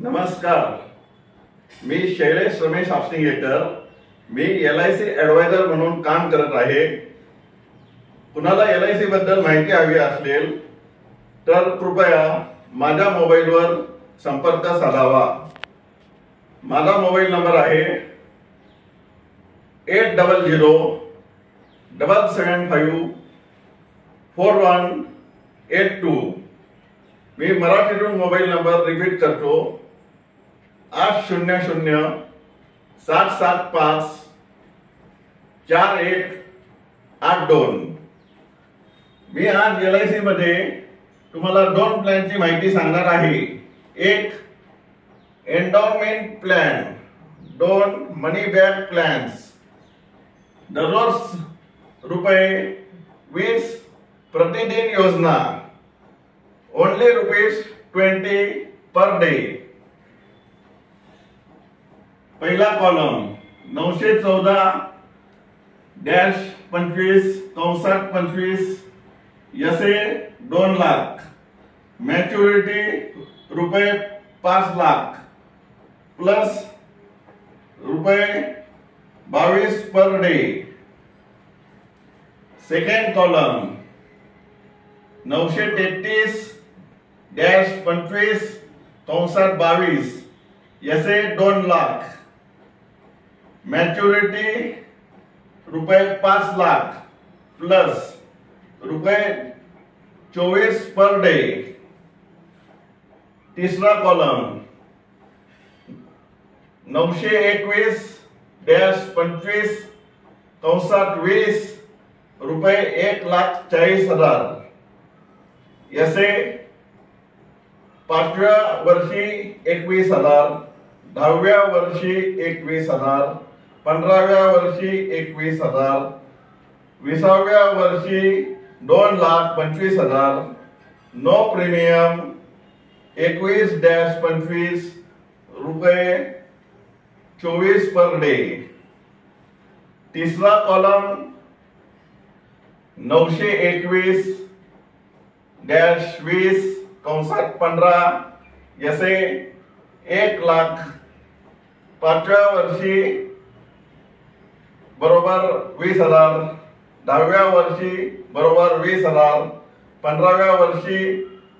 नमस्कार, मी शैलेश रमेश आपसिंगेकर. मी LIC adviser म्हणून काम करत आहे. कुणाला LIC बद्दल माहिती हवी असेल तर कृपया माझ्या मोबाईलवर संपर्क साधावा. माझा मोबाईल नंबर आहे 8007754182. मी मराठीतून मोबाईल नंबर रिपीट करतो, 800-775-4182. मी आज LIC मध्ये तुम्हाला दोन प्लॅनची माहिती सांगणार आहे. एक एंडोमेंट प्लॅन, दोन मनी बॅक प्लॅन्स. दररोज ₹20 प्रतिदिन योजना, ओनली ₹20 पर डे. पहिला column 914-25 यसे 2 lakh, maturity ₹5 lakh plus ₹22 per day. Second column 933-25 यसे 2 lakh, maturity ₹5 lakh plus ₹24 per day. तीसरा कॉलम 921-25 ₹1,40,000 यसे 5व्या वर्षी 21,000, 10व्या वर्षी 21,000, 15व्या वर्षी 21,000, 20व्या वर्षी 2,25,000. No premium 21-25 ₹24 per day. तीसरा कॉलम 921-20 यसे 1 लाख, 5व्या वर्षी बरोबर 20,000, 10व्या वर्षी बरोबर 20,000, 15व्या वर्षी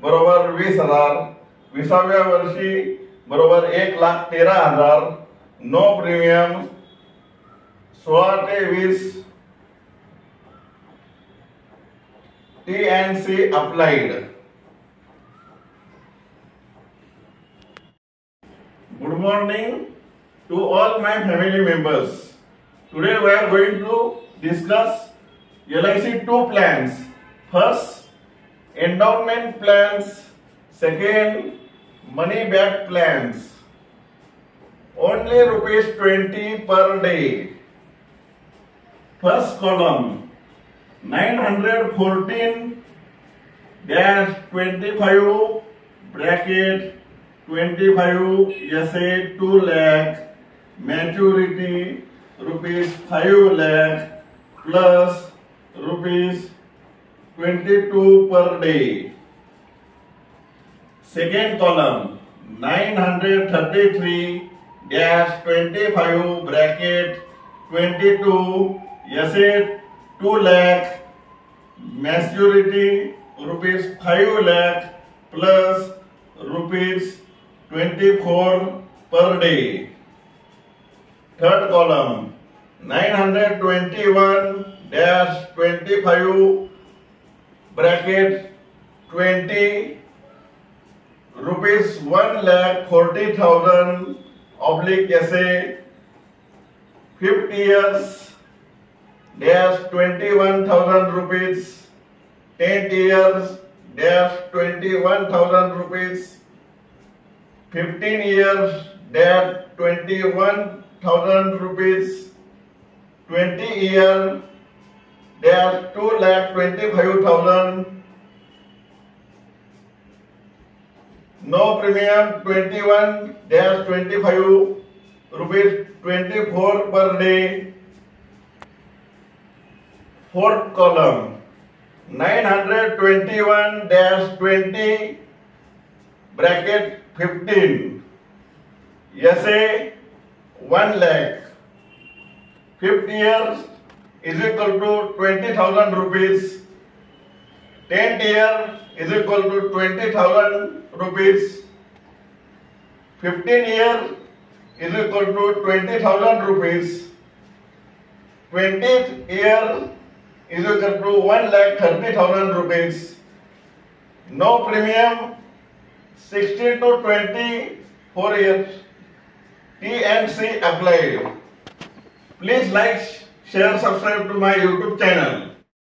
बरोबर 20,000, 20व्या वर्षी बरोबर 1,13,000. नो प्रीमियम 16 ते 20 T&C applied. Good morning to all my family members. Today we are going to discuss LIC 2 plans. First, endowment plans. Second, money back plans. Only ₹20 per day. First column 914-25 bracket 25 यसे 2 lakh, maturity ₹5 lakh plus ₹22 per day. Second column 933-25 bracket 22 यसे 2 lakh, maturity ₹5 lakh plus ₹24 per day. Third column 921-25 bracket 20 ₹1,40,000 यसे 50 years -21,000 10 years -21,000 15 years -21,000 20 years -2,25,000. No premium 21-25 ₹24 per day. Fourth column 921-20 bracket 15 SA 1 lakh. 50 years is equal to 20,000 rupees. 10 years is equal to 20,000 rupees. 15 years is equal to 20,000 rupees. 20th year is equal to 1,30,000 rupees. No premium 16 to 24 years. T&C applied. Please like, share, subscribe to my YouTube channel.